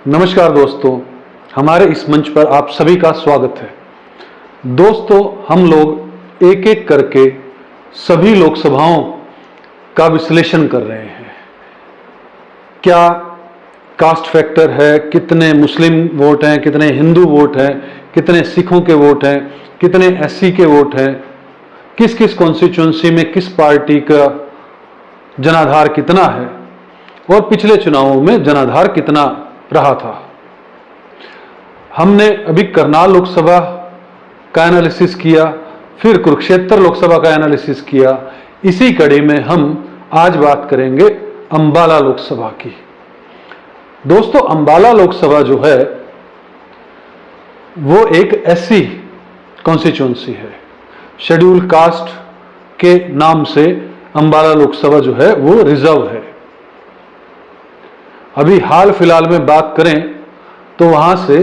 नमस्कार दोस्तों, हमारे इस मंच पर आप सभी का स्वागत है। दोस्तों, हम लोग एक एक करके सभी लोकसभाओं का विश्लेषण कर रहे हैं। क्या कास्ट फैक्टर है, कितने मुस्लिम वोट हैं, कितने हिंदू वोट हैं, कितने सिखों के वोट हैं, कितने एससी के वोट हैं, किस किस कॉन्स्टिट्यूंसी में किस पार्टी का जनाधार कितना है और पिछले चुनावों में जनाधार कितना रहा था। हमने अभी करनाल लोकसभा का एनालिसिस किया, फिर कुरुक्षेत्र लोकसभा का एनालिसिस किया। इसी कड़ी में हम आज बात करेंगे अंबाला लोकसभा की। दोस्तों, अंबाला लोकसभा जो है वो एक एससी कॉन्स्टिट्यूंसी है। शेड्यूल कास्ट के नाम से अंबाला लोकसभा जो है वो रिजर्व है। अभी हाल फिलहाल में बात करें तो वहां से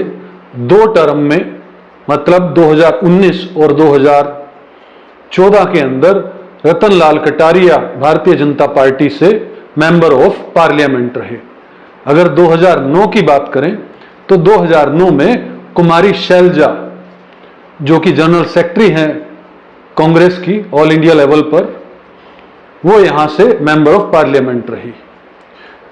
2 टर्म में, मतलब 2019 और 2014 के अंदर रतन लाल कटारिया भारतीय जनता पार्टी से मेंबर ऑफ पार्लियामेंट रहे। अगर 2009 की बात करें तो 2009 में कुमारी शैलजा, जो कि जनरल सेक्रेटरी हैं कांग्रेस की ऑल इंडिया लेवल पर, वो यहां से मेंबर ऑफ पार्लियामेंट रही।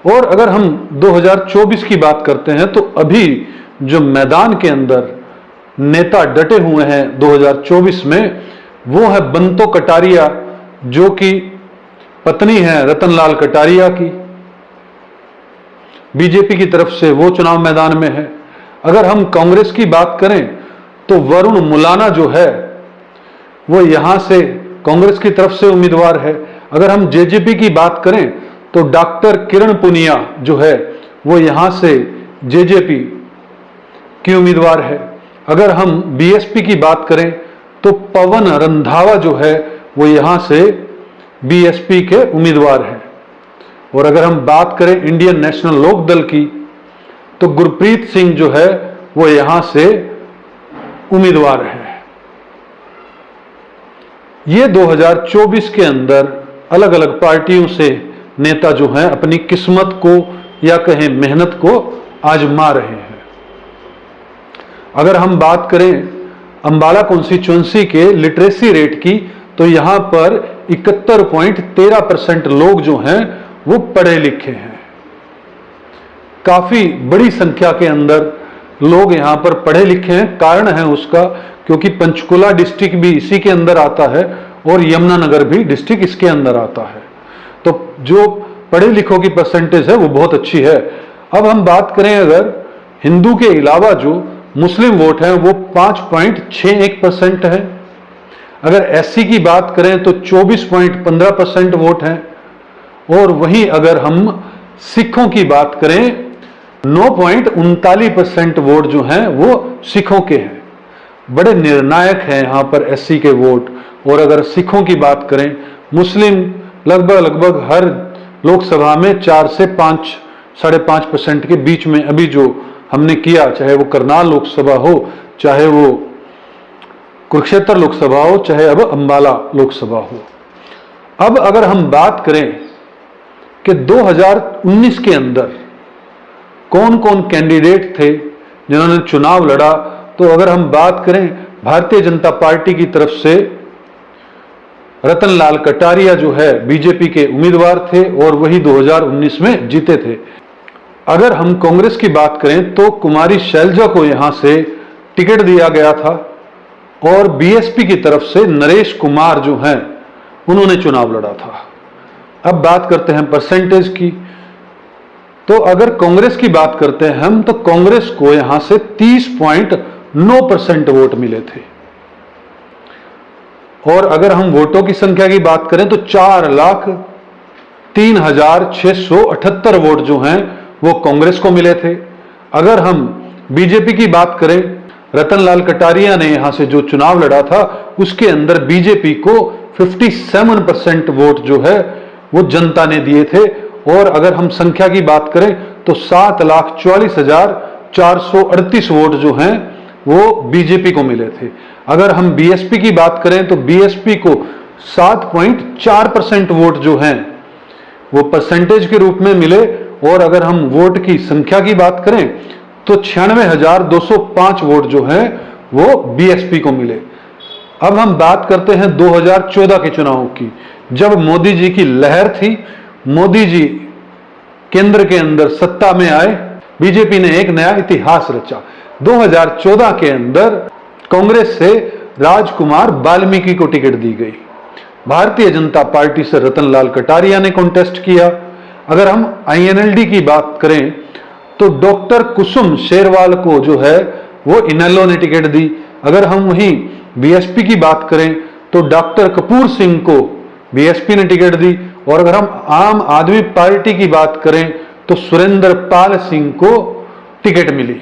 और अगर हम 2024 की बात करते हैं तो अभी जो मैदान के अंदर नेता डटे हुए हैं 2024 में, वो है बंतो कटारिया, जो कि पत्नी है रतन लाल कटारिया की। बीजेपी की तरफ से वो चुनाव मैदान में है। अगर हम कांग्रेस की बात करें तो वरुण मुलाना जो है वो यहां से कांग्रेस की तरफ से उम्मीदवार है। अगर हम जेजेपी की बात करें तो डॉक्टर किरण पुनिया जो है वो यहां से जेजेपी की उम्मीदवार है। अगर हम बीएसपी की बात करें तो पवन रंधावा जो है वो यहां से बीएसपी के उम्मीदवार हैं। और अगर हम बात करें इंडियन नेशनल लोकदल की तो गुरप्रीत सिंह जो है वो यहां से उम्मीदवार है। ये 2024 के अंदर अलग अलग पार्टियों से नेता जो हैं अपनी किस्मत को या कहें मेहनत को आजमा रहे हैं। अगर हम बात करें अंबाला कॉन्स्टिट्यूंसी के लिटरेसी रेट की तो यहां पर 71.13% लोग जो हैं वो पढ़े लिखे हैं। काफी बड़ी संख्या के अंदर लोग यहां पर पढ़े लिखे हैं। कारण है उसका क्योंकि पंचकुला डिस्ट्रिक्ट भी इसी के अंदर आता है और यमुनानगर भी डिस्ट्रिक्ट इसके अंदर आता है। तो जो पढ़े लिखों की परसेंटेज है वो बहुत अच्छी है। अब हम बात करें अगर हिंदू के अलावा जो मुस्लिम वोट हैं वो 5.61% है। अगर एससी की बात करें तो 24.15% वोट हैं। और वहीं अगर हम सिखों की बात करें 9.39% वोट जो हैं वो सिखों के हैं। बड़े निर्णायक हैं यहां पर एससी के वोट। और अगर सिखों की बात करें, मुस्लिम लगभग हर लोकसभा में 4 से 5-5.5% के बीच में अभी जो हमने किया, चाहे वो करनाल लोकसभा हो, चाहे वो कुरुक्षेत्र लोकसभा हो, चाहे अब अंबाला लोकसभा हो। अब अगर हम बात करें कि 2019 के अंदर कौन कौन कैंडिडेट थे जिन्होंने चुनाव लड़ा, तो अगर हम बात करें भारतीय जनता पार्टी की तरफ से रतन लाल कटारिया जो है बीजेपी के उम्मीदवार थे और वही 2019 में जीते थे। अगर हम कांग्रेस की बात करें तो कुमारी शैलजा को यहां से टिकट दिया गया था और बीएसपी की तरफ से नरेश कुमार जो हैं उन्होंने चुनाव लड़ा था। अब बात करते हैं परसेंटेज की। तो अगर कांग्रेस की बात करते हैं हम तो कांग्रेस को यहां से 30.9% वोट मिले थे। और अगर हम वोटों की संख्या की बात करें तो 4,03,678 वोट जो हैं वो कांग्रेस को मिले थे। अगर हम बीजेपी की बात करें, रतन लाल कटारिया ने यहां से जो चुनाव लड़ा था उसके अंदर बीजेपी को 57% वोट जो है वो जनता ने दिए थे। और अगर हम संख्या की बात करें तो 7,44,438 वोट जो हैं वो बीजेपी को मिले थे। अगर हम बीएसपी की बात करें तो बीएसपी को 7.4% वोट जो हैं वो परसेंटेज के रूप में मिले और अगर हम वोट की संख्या की बात करें तो 96,205 वोट जो है वो बीएसपी को मिले। अब हम बात करते हैं 2014 के चुनाव की, जब मोदी जी की लहर थी, मोदी जी केंद्र के अंदर सत्ता में आए, बीजेपी ने एक नया इतिहास रचा। 2014 के अंदर कांग्रेस से राजकुमार वाल्मीकि को टिकट दी गई, भारतीय जनता पार्टी से रतनलाल कटारिया ने कॉन्टेस्ट किया। अगर हम आईएनएलडी की बात करें तो डॉक्टर कुसुम शेरवाल को जो है वो इनेलो ने टिकट दी। अगर हम वहीं बीएसपी की बात करें तो डॉक्टर कपूर सिंह को बीएसपी ने टिकट दी। और अगर हम आम आदमी पार्टी की बात करें तो सुरेंद्र पाल सिंह को टिकट मिली।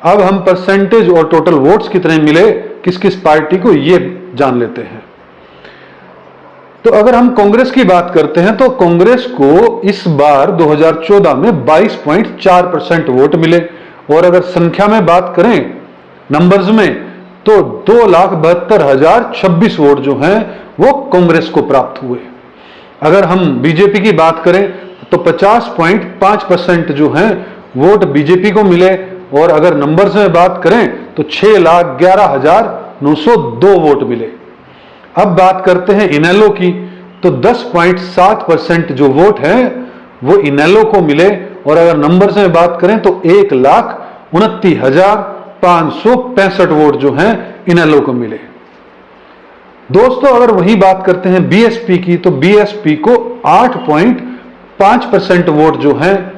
अब हम परसेंटेज और टोटल वोट्स कितने मिले किस किस पार्टी को, ये जान लेते हैं। तो अगर हम कांग्रेस की बात करते हैं तो कांग्रेस को इस बार 2014 में 22.4% वोट मिले। और अगर संख्या में बात करें नंबर्स में तो 2,72,026 वोट जो हैं वो कांग्रेस को प्राप्त हुए। अगर हम बीजेपी की बात करें तो 50.5% जो हैं वोट बीजेपी को मिले। और अगर नंबर्स में बात करें तो 6,11,902 वोट मिले। अब बात करते हैं इनेलो की, तो 10.7% जो वोट हैं वो इनेलो को मिले। और अगर नंबर्स में बात करें तो 1,29,565 वोट जो हैं इनेलो को मिले। दोस्तों अगर वही बात करते हैं बीएसपी की, तो बीएसपी को 8.5% वोट जो हैं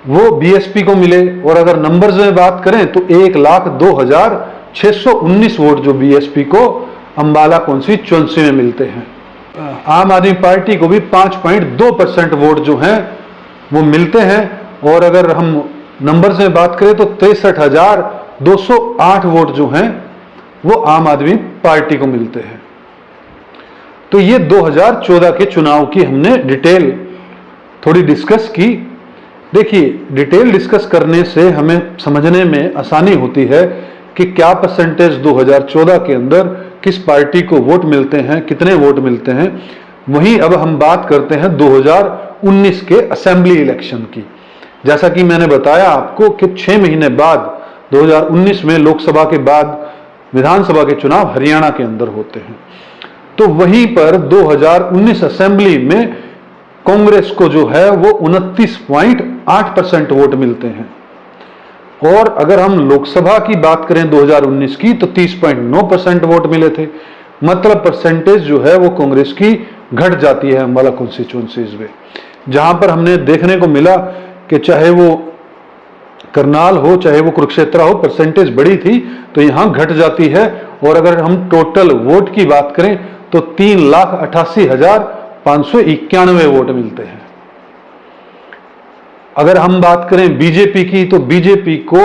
वो बीएसपी को मिले। और अगर नंबर्स में बात करें तो 1,02,619 वोट जो बीएसपी को अंबाला कॉन्स्टिट्यूएंसी में मिलते हैं। आम आदमी पार्टी को भी 5.2% वोट जो हैं वो मिलते हैं। और अगर हम नंबर्स में बात करें तो 63,208 वोट जो हैं वो आम आदमी पार्टी को मिलते हैं। तो ये 2014 के चुनाव की हमने डिटेल थोड़ी डिस्कस की। देखिए डिटेल डिस्कस करने से हमें समझने में आसानी होती है कि क्या परसेंटेज 2014 के अंदर किस पार्टी को वोट मिलते हैं, कितने वोट मिलते हैं। वहीं अब हम बात करते हैं 2019 के असेंबली इलेक्शन की। जैसा कि मैंने बताया आपको कि 6 महीने बाद 2019 में लोकसभा के बाद विधानसभा के चुनाव हरियाणा के अंदर होते हैं। तो वहीं पर 2019 असेंबली में कांग्रेस को जो है वो 29.8% वोट मिलते हैं। और अगर हम लोकसभा की बात करें 2019 की तो 30.9% वोट मिले थे। मतलब परसेंटेज जो है वो कांग्रेस की घट जाती है अंबाला कॉन्स्टिट्यूएंसीज में, जहां पर हमने देखने को मिला कि चाहे वो करनाल हो चाहे वो कुरुक्षेत्र हो, परसेंटेज बड़ी थी तो यहां घट जाती है। और अगर हम टोटल वोट की बात करें तो 3,88,591 वोट मिलते हैं। अगर हम बात करें बीजेपी की तो बीजेपी को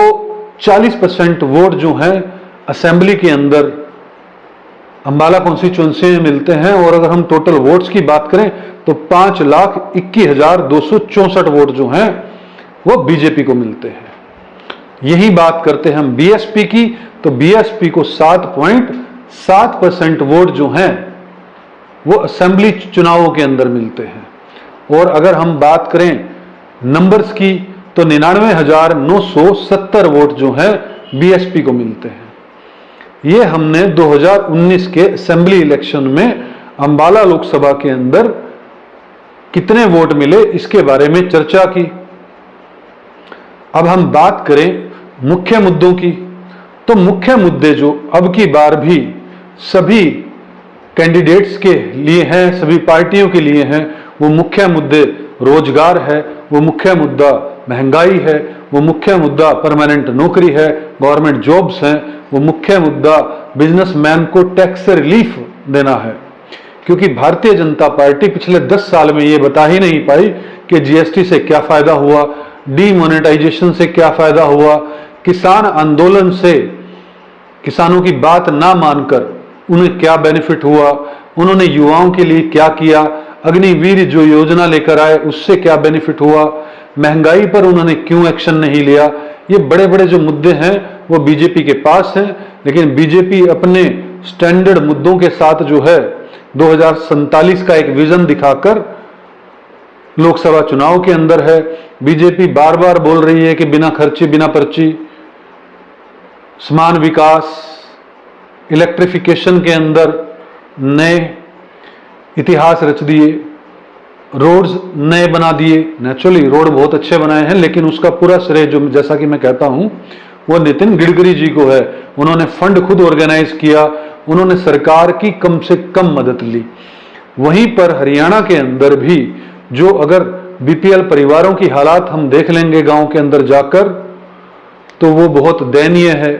40% वोट जो हैं असेंबली के अंदर अंबाला कॉन्स्टिट्यूएंसी में मिलते हैं। और अगर हम टोटल वोट्स की बात करें तो 5,21,264 वोट जो हैं वो बीजेपी को मिलते हैं। यही बात करते हैं हम बीएसपी की, तो बीएसपी को 7.7% वोट जो हैं वो असेंबली चुनावों के अंदर मिलते हैं। और अगर हम बात करें नंबर्स की तो 99,970 वोट जो हैं बीएसपी को मिलते हैं। ये हमने 2019 के असेंबली इलेक्शन में अंबाला लोकसभा के अंदर कितने वोट मिले इसके बारे में चर्चा की। अब हम बात करें मुख्य मुद्दों की, तो मुख्य मुद्दे जो अब की बार भी सभी कैंडिडेट्स के लिए हैं, सभी पार्टियों के लिए हैं, वो मुख्य मुद्दे रोजगार है, वो मुख्य मुद्दा महंगाई है, वो मुख्य मुद्दा परमानेंट नौकरी है, गवर्नमेंट जॉब्स हैं, वो मुख्य मुद्दा बिजनेसमैन को टैक्स रिलीफ देना है। क्योंकि भारतीय जनता पार्टी पिछले 10 साल में ये बता ही नहीं पाई कि जीएसटी से क्या फायदा हुआ, डीमोनेटाइजेशन से क्या फायदा हुआ, किसान आंदोलन से किसानों की बात ना मानकर उन्हें क्या बेनिफिट हुआ, उन्होंने युवाओं के लिए क्या किया, अग्निवीर जो योजना लेकर आए उससे क्या बेनिफिट हुआ, महंगाई पर उन्होंने क्यों एक्शन नहीं लिया। ये बड़े बड़े जो मुद्दे हैं वो बीजेपी के पास हैं, लेकिन बीजेपी अपने स्टैंडर्ड मुद्दों के साथ जो है 2047 का एक विजन दिखाकर लोकसभा चुनाव के अंदर है। बीजेपी बार बार बोल रही है कि बिना खर्ची बिना पर्ची, समान विकास, इलेक्ट्रिफिकेशन के अंदर नए इतिहास रच दिए, रोड्स नए बना दिए। नेचुरली रोड बहुत अच्छे बनाए हैं, लेकिन उसका पूरा श्रेय जो जैसा कि मैं कहता हूं वो नितिन गडकरी जी को है। उन्होंने फंड खुद ऑर्गेनाइज किया, उन्होंने सरकार की कम से कम मदद ली। वहीं पर हरियाणा के अंदर भी जो अगर बीपीएल परिवारों की हालात हम देख लेंगे गांव के अंदर जाकर, तो वो बहुत दयनीय है।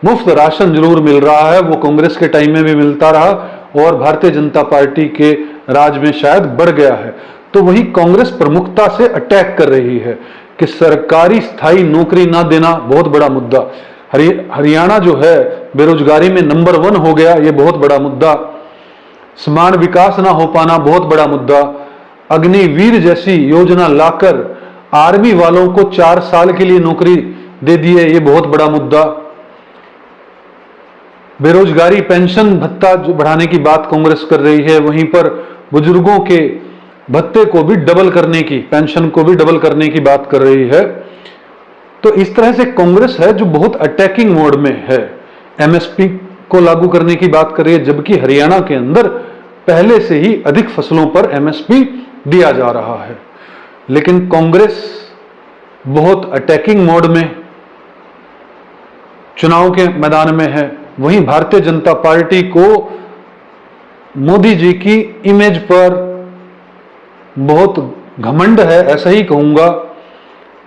मुफ्त राशन जरूर मिल रहा है, वो कांग्रेस के टाइम में भी मिलता रहा और भारतीय जनता पार्टी के राज में शायद बढ़ गया है। तो वही कांग्रेस प्रमुखता से अटैक कर रही है कि सरकारी स्थायी नौकरी ना देना बहुत बड़ा मुद्दा। हरियाणा जो है बेरोजगारी में नंबर 1 हो गया, ये बहुत बड़ा मुद्दा। समान विकास ना हो पाना बहुत बड़ा मुद्दा। अग्निवीर जैसी योजना लाकर आर्मी वालों को 4 साल के लिए नौकरी दे दी है, ये बहुत बड़ा मुद्दा। बेरोजगारी पेंशन भत्ता जो बढ़ाने की बात कांग्रेस कर रही है, वहीं पर बुजुर्गों के भत्ते को भी डबल करने की, पेंशन को भी डबल करने की बात कर रही है। तो इस तरह से कांग्रेस है जो बहुत अटैकिंग मोड में है। एमएसपी को लागू करने की बात कर रही है, जबकि हरियाणा के अंदर पहले से ही अधिक फसलों पर एमएसपी दिया जा रहा है। लेकिन कांग्रेस बहुत अटैकिंग मोड में चुनाव के मैदान में है। वहीं भारतीय जनता पार्टी को मोदी जी की इमेज पर बहुत घमंड है, ऐसा ही कहूंगा,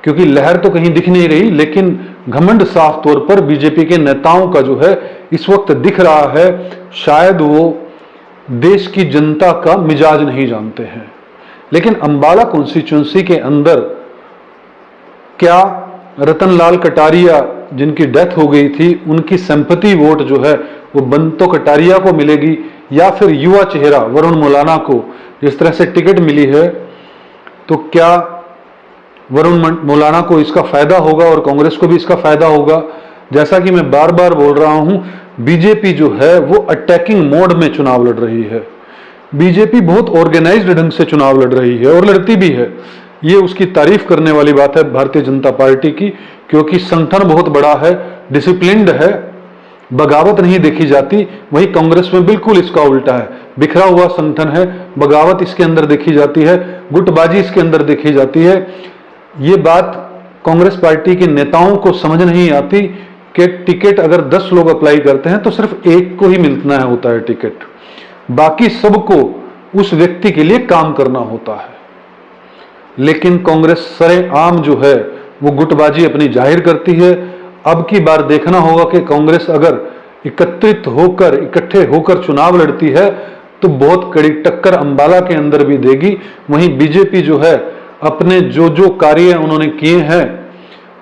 क्योंकि लहर तो कहीं दिख नहीं रही, लेकिन घमंड साफ तौर पर बीजेपी के नेताओं का जो है इस वक्त दिख रहा है। शायद वो देश की जनता का मिजाज नहीं जानते हैं। लेकिन अंबाला कॉन्स्टिट्यूंसी के अंदर क्या रतनलाल कटारिया जिनकी डेथ हो गई थी, उनकी सिंपैथी वोट जो है वो बंतो कटारिया को मिलेगी या फिर युवा चेहरा वरुण मौलाना को जिस तरह से टिकट मिली है, तो क्या वरुण मौलाना को इसका फायदा होगा और कांग्रेस को भी इसका फायदा होगा? जैसा कि मैं बार बार बोल रहा हूं, बीजेपी जो है वो अटैकिंग मोड में चुनाव लड़ रही है। बीजेपी बहुत ऑर्गेनाइज्ड ढंग से चुनाव लड़ रही है और लड़ती भी है। ये उसकी तारीफ करने वाली बात है भारतीय जनता पार्टी की, क्योंकि संगठन बहुत बड़ा है, डिसिप्लिन्ड है, बगावत नहीं देखी जाती। वही कांग्रेस में बिल्कुल इसका उल्टा है, बिखरा हुआ संगठन है, बगावत इसके अंदर देखी जाती है, गुटबाजी इसके अंदर देखी जाती है। ये बात कांग्रेस पार्टी के नेताओं को समझ नहीं आती कि टिकट अगर 10 लोग अप्लाई करते हैं तो सिर्फ एक को ही मिलना होता है टिकट, बाकी सबको उस व्यक्ति के लिए काम करना होता है। लेकिन कांग्रेस सरेआम जो है वो गुटबाजी अपनी जाहिर करती है। अब की बार देखना होगा कि कांग्रेस अगर एकत्रित होकर, इकट्ठे होकर चुनाव लड़ती है तो बहुत कड़ी टक्कर अंबाला के अंदर भी देगी। वहीं बीजेपी जो है अपने जो जो कार्य उन्होंने किए हैं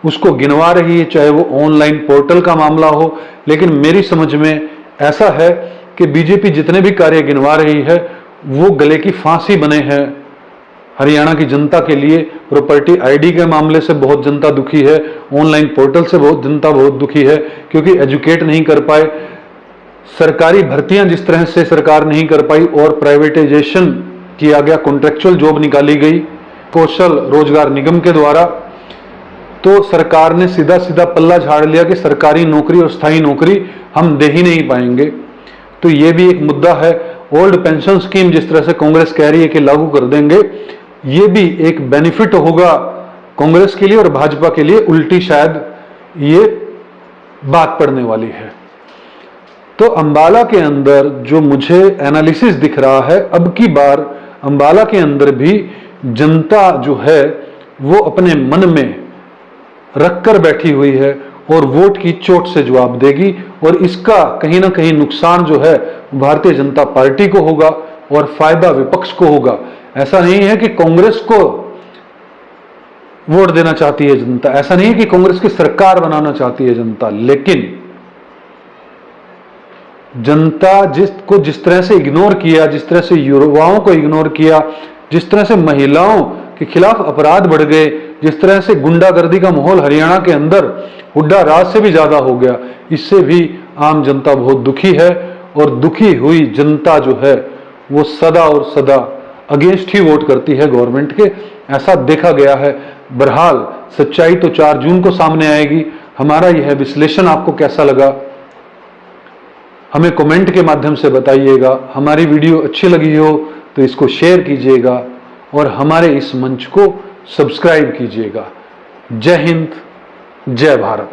उसको गिनवा रही है, चाहे वो ऑनलाइन पोर्टल का मामला हो। लेकिन मेरी समझ में ऐसा है कि बीजेपी जितने भी कार्य गिनवा रही है वो गले की फांसी बने हैं हरियाणा की जनता के लिए। प्रॉपर्टी आईडी के मामले से बहुत जनता दुखी है, ऑनलाइन पोर्टल से बहुत जनता बहुत दुखी है, क्योंकि एजुकेट नहीं कर पाए। सरकारी भर्तियां जिस तरह से सरकार नहीं कर पाई और प्राइवेटाइजेशन किया गया, कॉन्ट्रेक्चुअल जॉब निकाली गई कौशल रोजगार निगम के द्वारा, तो सरकार ने सीधा सीधा पल्ला झाड़ लिया कि सरकारी नौकरी और स्थायी नौकरी हम दे ही नहीं पाएंगे। तो ये भी एक मुद्दा है। ओल्ड पेंशन स्कीम जिस तरह से कांग्रेस कह रही है कि लागू कर देंगे, ये भी एक बेनिफिट होगा कांग्रेस के लिए और भाजपा के लिए, उल्टी शायद ये बात पड़ने वाली है। तो अंबाला के अंदर जो मुझे एनालिसिस दिख रहा है, अब की बार अंबाला के अंदर भी जनता जो है वो अपने मन में रखकर बैठी हुई है और वोट की चोट से जवाब देगी, और इसका कहीं ना कहीं नुकसान जो है भारतीय जनता पार्टी को होगा और फायदा विपक्ष को होगा। ऐसा नहीं है कि कांग्रेस को वोट देना चाहती है जनता, ऐसा नहीं है कि कांग्रेस की सरकार बनाना चाहती है जनता, लेकिन जनता जिसको जिस तरह से इग्नोर किया, जिस तरह से युवाओं को इग्नोर किया, जिस तरह से महिलाओं के खिलाफ अपराध बढ़ गए, जिस तरह से गुंडागर्दी का माहौल हरियाणा के अंदर हुड्डा राज से भी ज्यादा हो गया, इससे भी आम जनता बहुत दुखी है। और दुखी हुई जनता जो है वो सदा और सदा अगेंस्ट ही वोट करती है गवर्नमेंट के, ऐसा देखा गया है। बहरहाल सच्चाई तो 4 जून को सामने आएगी। हमारा यह विश्लेषण आपको कैसा लगा, हमें कमेंट के माध्यम से बताइएगा। हमारी वीडियो अच्छी लगी हो तो इसको शेयर कीजिएगा और हमारे इस मंच को सब्सक्राइब कीजिएगा। जय हिंद, जय भारत।